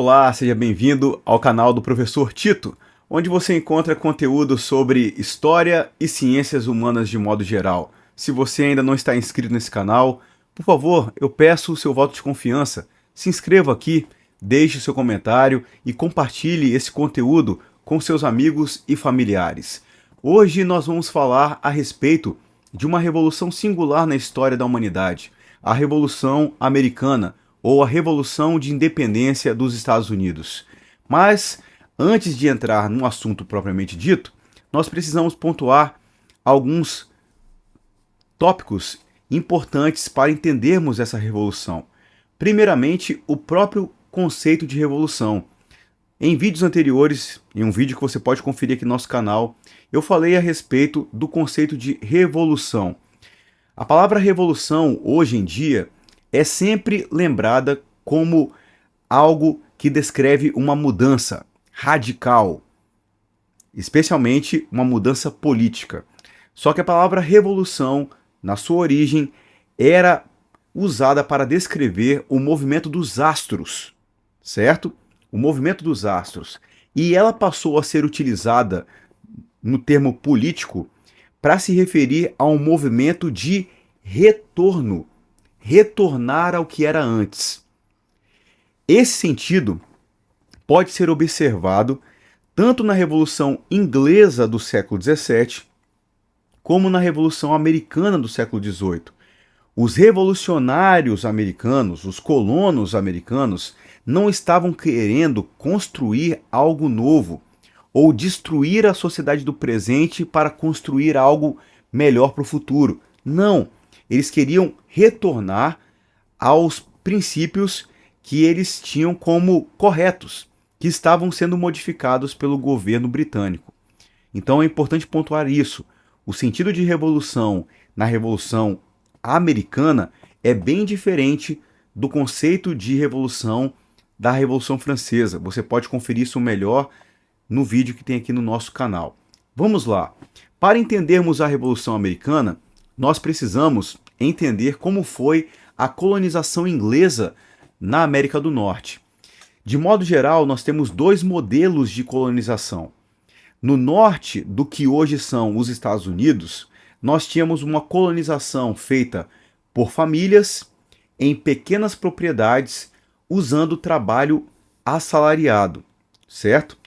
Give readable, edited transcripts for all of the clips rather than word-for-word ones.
Olá, seja bem-vindo ao canal do Professor Tito, onde você encontra conteúdo sobre história e ciências humanas de modo geral. Se você ainda não está inscrito nesse canal, por favor, eu peço o seu voto de confiança. Se inscreva aqui, deixe o seu comentário e compartilhe esse conteúdo com seus amigos e familiares. Hoje nós vamos falar a respeito de uma revolução singular na história da humanidade, a Revolução Americana, ou a Revolução de Independência dos Estados Unidos. Mas, antes de entrar no assunto propriamente dito, nós precisamos pontuar alguns tópicos importantes para entendermos essa revolução. Primeiramente, o próprio conceito de revolução. Em vídeos anteriores, em um vídeo que você pode conferir aqui no nosso canal, eu falei a respeito do conceito de revolução. A palavra revolução, hoje em dia, é sempre lembrada como algo que descreve uma mudança radical, especialmente uma mudança política. Só que a palavra revolução, na sua origem, era usada para descrever o movimento dos astros, certo? O movimento dos astros. E ela passou a ser utilizada no termo político para se referir a um movimento de retorno, retornar ao que era antes. Esse sentido pode ser observado tanto na Revolução Inglesa do século XVII, como na Revolução Americana do século XVIII. Os revolucionários americanos, os colonos americanos, não estavam querendo construir algo novo ou destruir a sociedade do presente para construir algo melhor para o futuro. Não, eles queriam retornar aos princípios que eles tinham como corretos, que estavam sendo modificados pelo governo britânico. Então é importante pontuar isso. O sentido de revolução na Revolução Americana é bem diferente do conceito de revolução da Revolução Francesa. Você pode conferir isso melhor no vídeo que tem aqui no nosso canal. Vamos lá. Para entendermos a Revolução Americana, nós precisamos entender como foi a colonização inglesa na América do Norte. De modo geral, nós temos dois modelos de colonização. No norte do que hoje são os Estados Unidos, nós tínhamos uma colonização feita por famílias em pequenas propriedades usando trabalho assalariado, certo?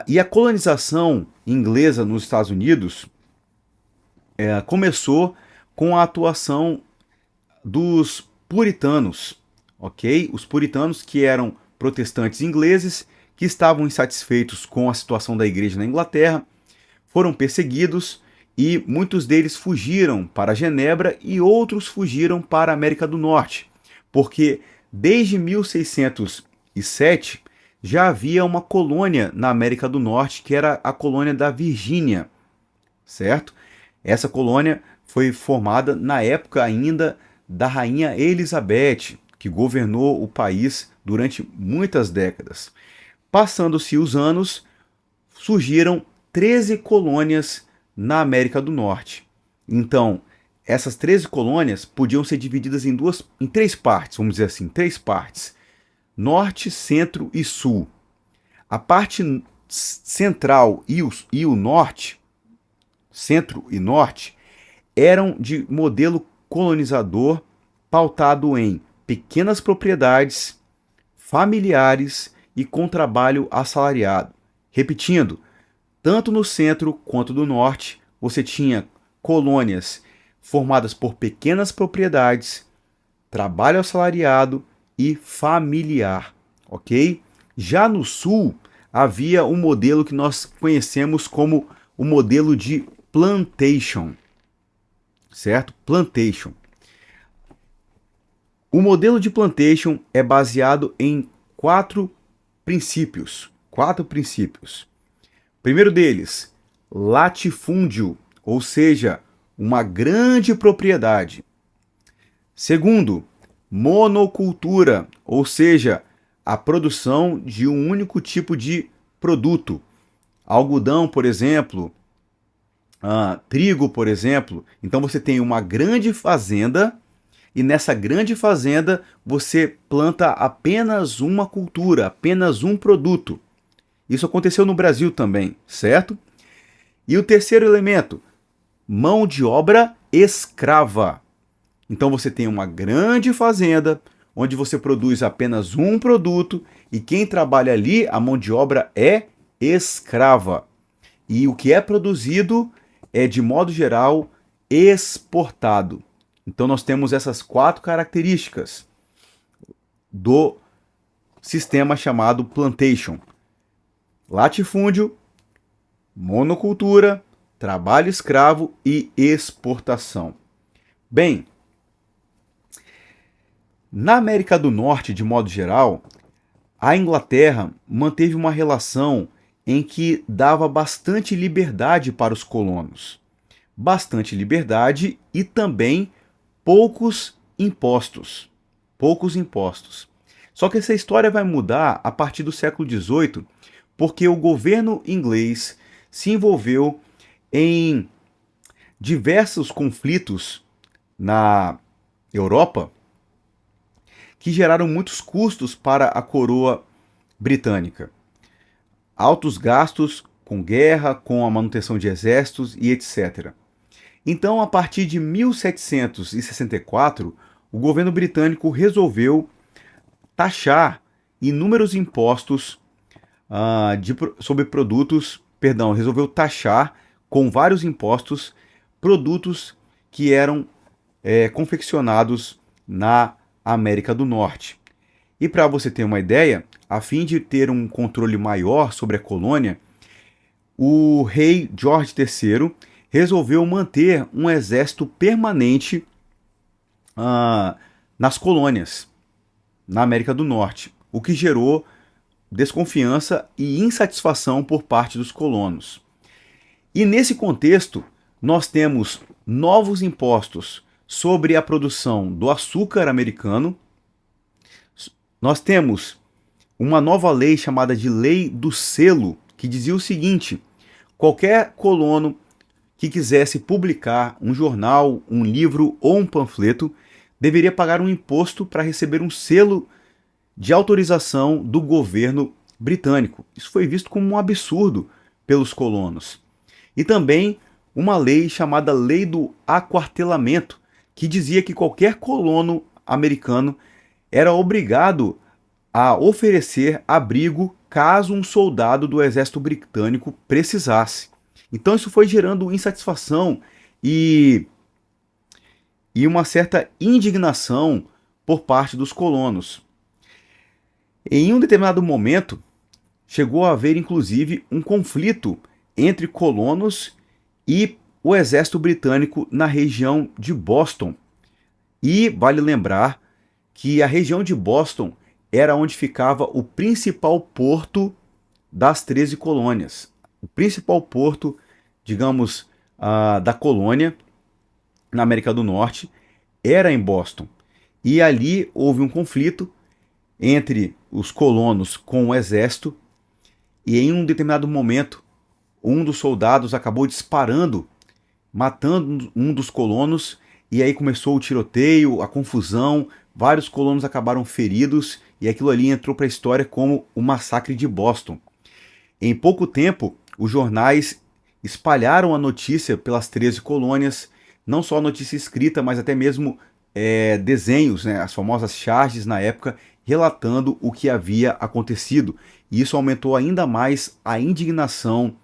E a colonização inglesa nos Estados Unidos começou com a atuação dos puritanos, ok? Os puritanos, que eram protestantes ingleses, que estavam insatisfeitos com a situação da igreja na Inglaterra, foram perseguidos e muitos deles fugiram para Genebra e outros fugiram para a América do Norte, porque desde 1607 já havia uma colônia na América do Norte, que era a colônia da Virgínia, certo? Essa colônia foi formada na época ainda da rainha Elizabeth, que governou o país durante muitas décadas. Passando-se os anos, surgiram 13 colônias na América do Norte. Então, essas 13 colônias podiam ser divididas em três partes, vamos dizer assim, três partes: Norte, Centro e Sul. A parte central e o norte, Centro e Norte, eram de modelo colonizador pautado em pequenas propriedades, familiares e com trabalho assalariado. Repetindo, tanto no centro quanto no norte, você tinha colônias formadas por pequenas propriedades, trabalho assalariado e familiar, ok? Já no sul, havia um modelo que nós conhecemos como o modelo de plantation, certo? Plantation. O modelo de plantation é baseado em quatro princípios. Primeiro deles, latifúndio, ou seja, uma grande propriedade. Segundo, monocultura, ou seja, a produção de um único tipo de produto. Algodão, por exemplo, trigo, por exemplo. Então você tem uma grande fazenda e nessa grande fazenda você planta apenas uma cultura, apenas um produto. Isso aconteceu no Brasil também, certo? E o terceiro elemento, mão de obra escrava. Então você tem uma grande fazenda, onde você produz apenas um produto, e quem trabalha ali, a mão de obra é escrava. E o que é produzido é, de modo geral, exportado. Então nós temos essas 4 características do sistema chamado plantation: latifúndio, monocultura, trabalho escravo e exportação. Bem, na América do Norte, de modo geral, a Inglaterra manteve uma relação em que dava bastante liberdade para os colonos. Bastante liberdade e também poucos impostos. Poucos impostos. Só que essa história vai mudar a partir do século XVIII, porque o governo inglês se envolveu em diversos conflitos na Europa que geraram muitos custos para a coroa britânica. Altos gastos com guerra, com a manutenção de exércitos e etc. Então, a partir de 1764, o governo britânico resolveu taxar inúmeros impostos sobre produtos, resolveu taxar com vários impostos produtos que eram confeccionados na América do Norte. E para você ter uma ideia, a fim de ter um controle maior sobre a colônia, o rei George III resolveu manter um exército permanente nas colônias, na América do Norte, o que gerou desconfiança e insatisfação por parte dos colonos. E nesse contexto, nós temos novos impostos sobre a produção do açúcar americano. Nós temos uma nova lei chamada de Lei do Selo, que dizia o seguinte: qualquer colono que quisesse publicar um jornal, um livro ou um panfleto deveria pagar um imposto para receber um selo de autorização do governo britânico. Isso foi visto como um absurdo pelos colonos. E também uma lei chamada Lei do Aquartelamento, que dizia que qualquer colono americano era obrigado a oferecer abrigo caso um soldado do exército britânico precisasse. Então isso foi gerando insatisfação e uma certa indignação por parte dos colonos. Em um determinado momento, chegou a haver inclusive um conflito entre colonos e o exército britânico na região de Boston. E vale lembrar que a região de Boston era onde ficava o principal porto das 13 colônias. O principal porto, digamos, da colônia na América do Norte era em Boston. E ali houve um conflito entre os colonos com o exército, e em um determinado momento um dos soldados acabou disparando, matando um dos colonos, e aí começou o tiroteio, a confusão, vários colonos acabaram feridos, e aquilo ali entrou para a história como o massacre de Boston. Em pouco tempo, os jornais espalharam a notícia pelas 13 colônias, não só a notícia escrita, mas até mesmo desenhos, né, as famosas charges na época, relatando o que havia acontecido. E isso aumentou ainda mais a indignação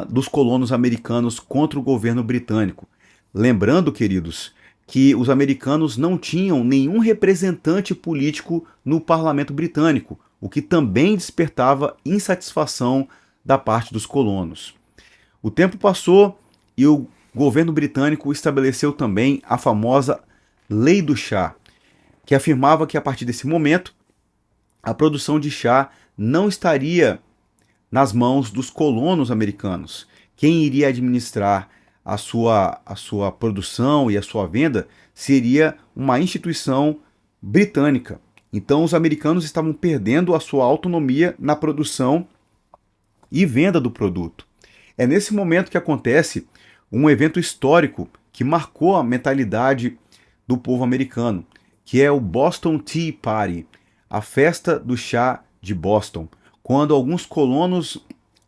dos colonos americanos contra o governo britânico. Lembrando, queridos, que os americanos não tinham nenhum representante político no parlamento britânico, o que também despertava insatisfação da parte dos colonos. O tempo passou e o governo britânico estabeleceu também a famosa Lei do Chá, que afirmava que a partir desse momento a produção de chá não estaria nas mãos dos colonos americanos. Quem iria administrar a sua produção e a sua venda seria uma instituição britânica. Então os americanos estavam perdendo a sua autonomia na produção e venda do produto. É nesse momento que acontece um evento histórico que marcou a mentalidade do povo americano, que é o Boston Tea Party, a festa do chá de Boston, quando alguns colonos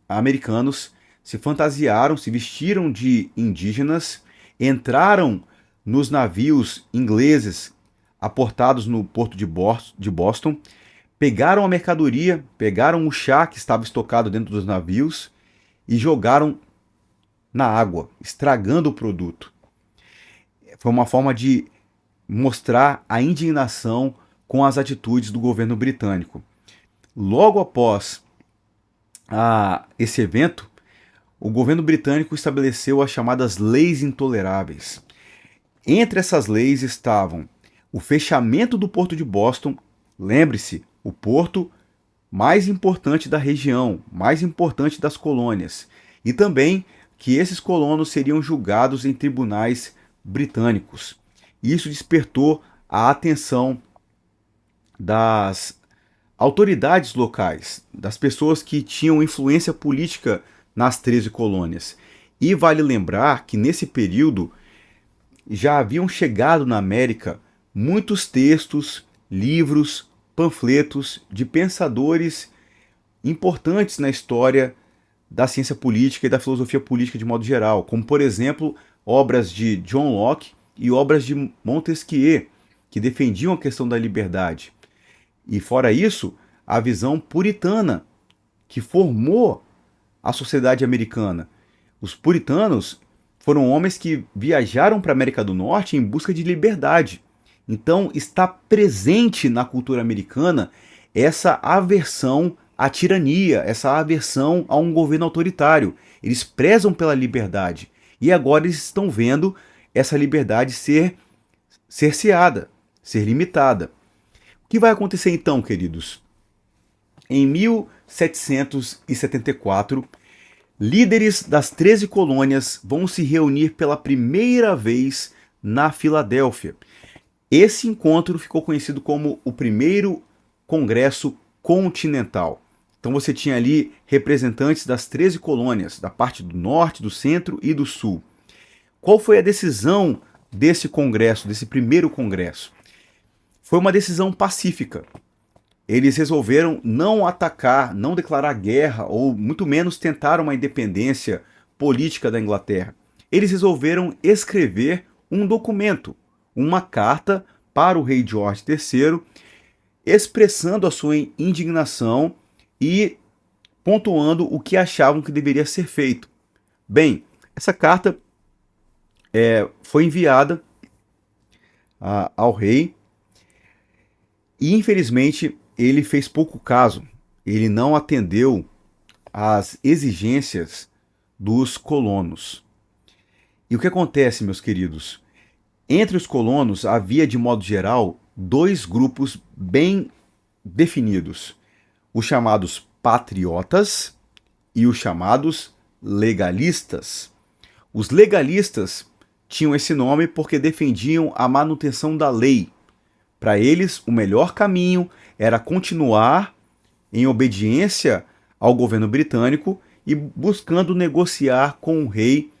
americanos se fantasiaram, se vestiram de indígenas, entraram nos navios ingleses aportados no porto de Boston, pegaram a mercadoria, pegaram o chá que estava estocado dentro dos navios e jogaram na água, estragando o produto. Foi uma forma de mostrar a indignação com as atitudes do governo britânico. Logo após esse evento, o governo britânico estabeleceu as chamadas leis intoleráveis. Entre essas leis estavam o fechamento do porto de Boston, lembre-se, o porto mais importante da região, mais importante das colônias, e também que esses colonos seriam julgados em tribunais britânicos. Isso despertou a atenção das autoridades locais, das pessoas que tinham influência política nas 13 colônias. E vale lembrar que nesse período já haviam chegado na América muitos textos, livros, panfletos de pensadores importantes na história da ciência política e da filosofia política de modo geral, como, por exemplo, obras de John Locke e obras de Montesquieu, que defendiam a questão da liberdade. E, fora isso, a visão puritana, que formou a sociedade americana. Os puritanos foram homens que viajaram para a América do Norte em busca de liberdade. Então, está presente na cultura americana essa aversão à tirania, essa aversão a um governo autoritário. Eles prezam pela liberdade. E agora eles estão vendo essa liberdade ser cerceada, ser limitada. O que vai acontecer então, queridos? Em 1774, líderes das 13 colônias vão se reunir pela primeira vez na Filadélfia. Esse encontro ficou conhecido como o primeiro Congresso Continental. Então você tinha ali representantes das 13 colônias, da parte do norte, do centro e do sul. Qual foi a decisão desse congresso, desse primeiro congresso? Foi uma decisão pacífica. Eles resolveram não atacar, não declarar guerra, ou muito menos tentar uma independência política da Inglaterra. Eles resolveram escrever um documento, uma carta para o rei George III, expressando a sua indignação e pontuando o que achavam que deveria ser feito. Bem, essa carta foi enviada ao rei e, infelizmente, ele fez pouco caso. Ele não atendeu às exigências dos colonos. E o que acontece, meus queridos? Entre os colonos havia, de modo geral, dois grupos bem definidos: os chamados patriotas e os chamados legalistas. Os legalistas tinham esse nome porque defendiam a manutenção da lei. Para eles, o melhor caminho era continuar em obediência ao governo britânico e buscando negociar com o rei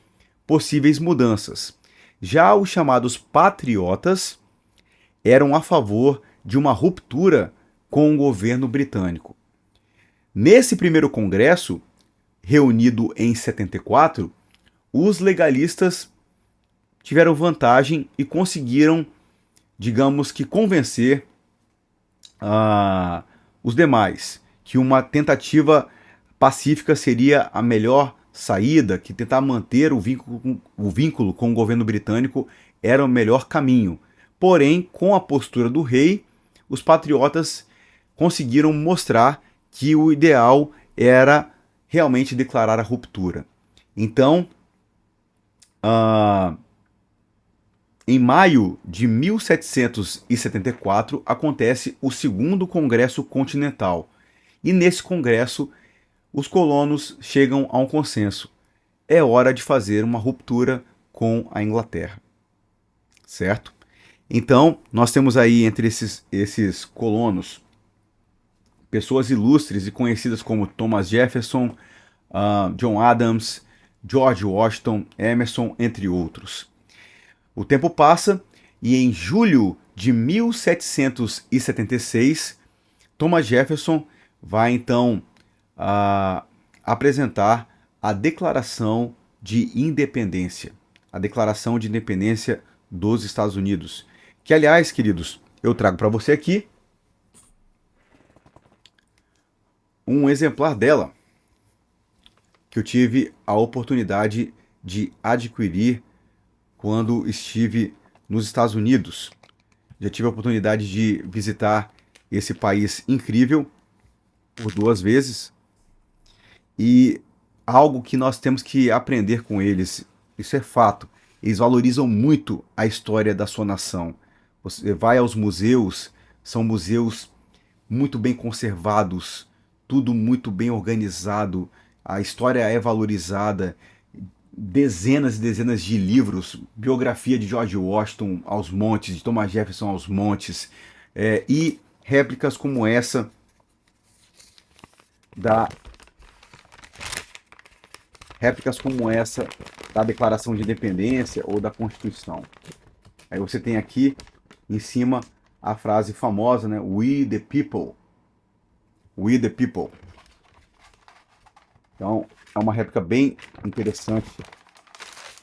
possíveis mudanças. Já os chamados patriotas eram a favor de uma ruptura com o governo britânico. Nesse primeiro congresso, reunido em 74, os legalistas tiveram vantagem e conseguiram, digamos que, convencer os demais que uma tentativa pacífica seria a melhor saída, que tentar manter o vínculo com o governo britânico era o melhor caminho. Porém, com a postura do rei, os patriotas conseguiram mostrar que o ideal era realmente declarar a ruptura. Então, em maio de 1774, acontece o segundo Congresso Continental. E nesse congresso, os colonos chegam a um consenso. É hora de fazer uma ruptura com a Inglaterra. Certo? Então, nós temos aí entre esses colonos pessoas ilustres e conhecidas como Thomas Jefferson, John Adams, George Washington, Emerson, entre outros. O tempo passa E em julho de 1776, Thomas Jefferson vai então apresentar a Declaração de Independência. A Declaração de Independência dos Estados Unidos. Que, aliás, queridos, eu trago para você aqui um exemplar dela que eu tive a oportunidade de adquirir quando estive nos Estados Unidos. Já tive a oportunidade de visitar esse país incrível por 2 vezes e algo que nós temos que aprender com eles, isso é fato. Eles valorizam muito a história da sua nação. Você vai aos museus, são museus muito bem conservados, tudo muito bem organizado, a história é valorizada, dezenas e dezenas de livros, biografia de George Washington aos montes, de Thomas Jefferson aos montes, e réplicas como essa da Declaração de Independência ou da Constituição. Aí você tem aqui em cima a frase famosa, né? We the people. We the people. Então, é uma réplica bem interessante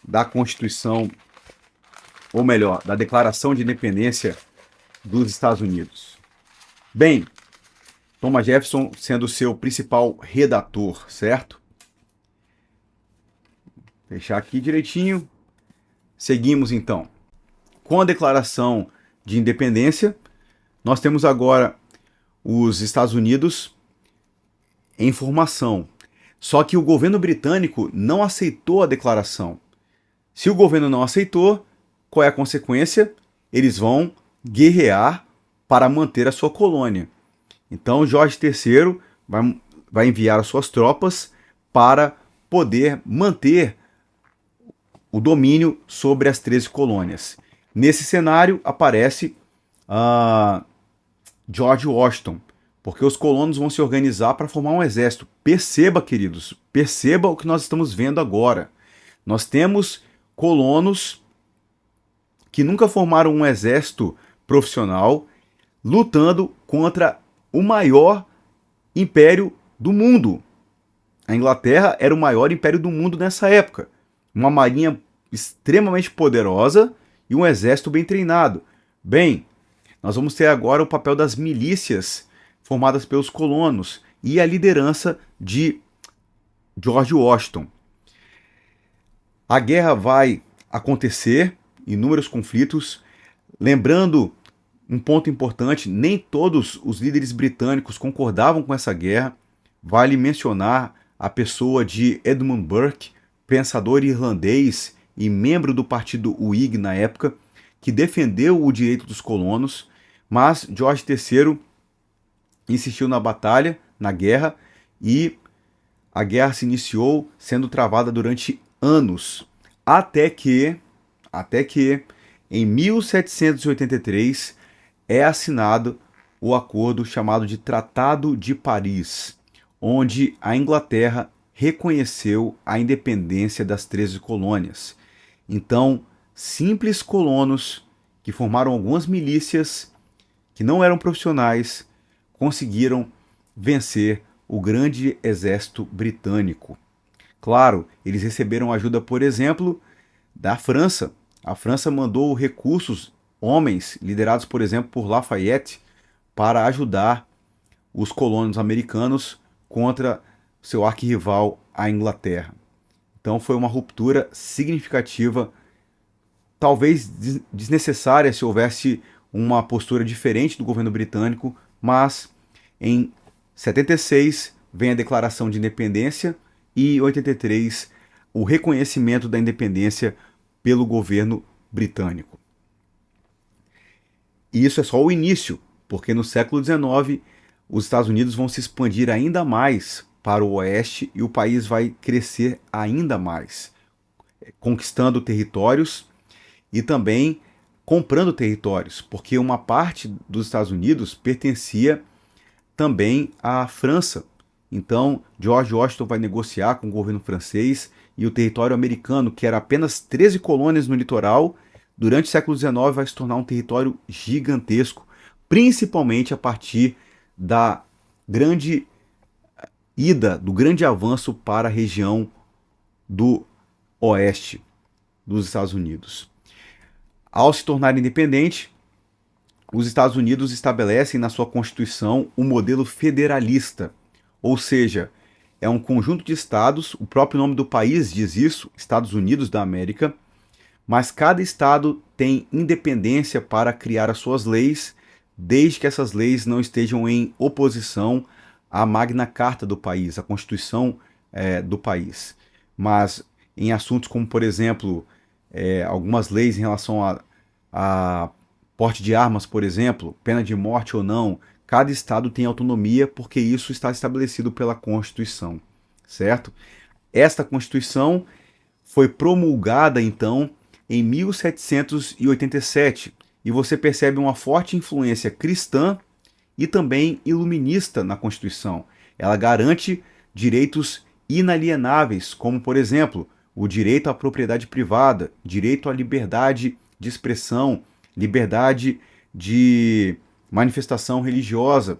da Constituição, ou melhor, da Declaração de Independência dos Estados Unidos. Bem, Thomas Jefferson sendo o seu principal redator, certo? Fechar aqui direitinho. Seguimos então. Com a Declaração de Independência, nós temos agora os Estados Unidos em formação. Só que o governo britânico não aceitou a declaração. Se o governo não aceitou, qual é a consequência? Eles vão guerrear para manter a sua colônia. Então Jorge III vai enviar as suas tropas para poder manter o domínio sobre as 13 colônias. Nesse cenário aparece George Washington, porque os colonos vão se organizar para formar um exército. Perceba, queridos, perceba o que nós estamos vendo agora. Nós temos colonos que nunca formaram um exército profissional lutando contra o maior império do mundo. A Inglaterra era o maior império do mundo nessa época. Uma marinha extremamente poderosa e um exército bem treinado. Bem, nós vamos ter agora o papel das milícias formadas pelos colonos e a liderança de George Washington. A guerra vai acontecer, inúmeros conflitos. Lembrando um ponto importante, nem todos os líderes britânicos concordavam com essa guerra. Vale mencionar a pessoa de Edmund Burke, pensador irlandês e membro do partido Whig na época, que defendeu o direito dos colonos, mas George III insistiu na batalha, na guerra, e a guerra se iniciou sendo travada durante anos, até que em 1783 é assinado o acordo chamado de Tratado de Paris, onde a Inglaterra reconheceu a independência das 13 colônias. Então, simples colonos que formaram algumas milícias, que não eram profissionais, conseguiram vencer o grande exército britânico. Claro, eles receberam ajuda, por exemplo, da França. A França mandou recursos, homens liderados, por exemplo, por Lafayette, para ajudar os colonos americanos contra seu arquirrival, a Inglaterra. Então foi uma ruptura significativa, talvez desnecessária se houvesse uma postura diferente do governo britânico, mas em 76 vem a Declaração de Independência e em 83 o reconhecimento da independência pelo governo britânico. E isso é só o início, porque no século XIX os Estados Unidos vão se expandir ainda mais para o oeste e o país vai crescer ainda mais, conquistando territórios e também comprando territórios, porque uma parte dos Estados Unidos pertencia também à França. Então, George Washington vai negociar com o governo francês e o território americano, que era apenas 13 colônias no litoral, durante o século XIX vai se tornar um território gigantesco, principalmente a partir da grande do grande avanço para a região do oeste dos Estados Unidos. Ao se tornar independente, os Estados Unidos estabelecem na sua Constituição um modelo federalista, ou seja, é um conjunto de estados, o próprio nome do país diz isso, Estados Unidos da América, mas cada estado tem independência para criar as suas leis, desde que essas leis não estejam em oposição à Magna Carta do país, à Constituição do país. Mas em assuntos como, por exemplo, algumas leis em relação a porte de armas, por exemplo, pena de morte ou não, cada estado tem autonomia porque isso está estabelecido pela Constituição, certo? Esta Constituição foi promulgada, então, em 1787, e você percebe uma forte influência cristã e também iluminista na Constituição. Ela garante direitos inalienáveis, como, por exemplo, o direito à propriedade privada, direito à liberdade de expressão, liberdade de manifestação religiosa,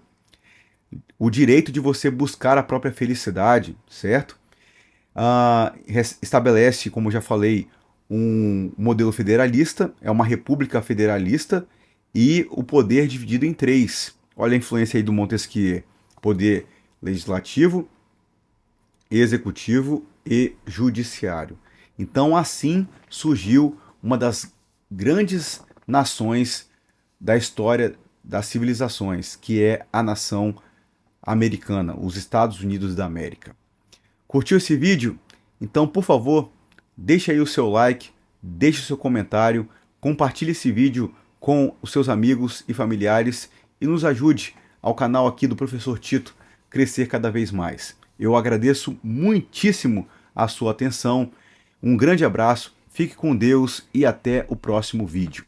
o direito de você buscar a própria felicidade, certo? Estabelece, como já falei, um modelo federalista, é uma república federalista, e o poder dividido em três. Olha a influência aí do Montesquieu: poder legislativo, executivo e judiciário. Então, assim surgiu uma das grandes nações da história das civilizações, que é a nação americana, os Estados Unidos da América. Curtiu esse vídeo? Então, por favor, deixe aí o seu like, deixe o seu comentário, compartilhe esse vídeo com os seus amigos e familiares e nos ajude ao canal aqui do Professor Tito crescer cada vez mais. Eu agradeço muitíssimo a sua atenção, um grande abraço, fique com Deus e até o próximo vídeo.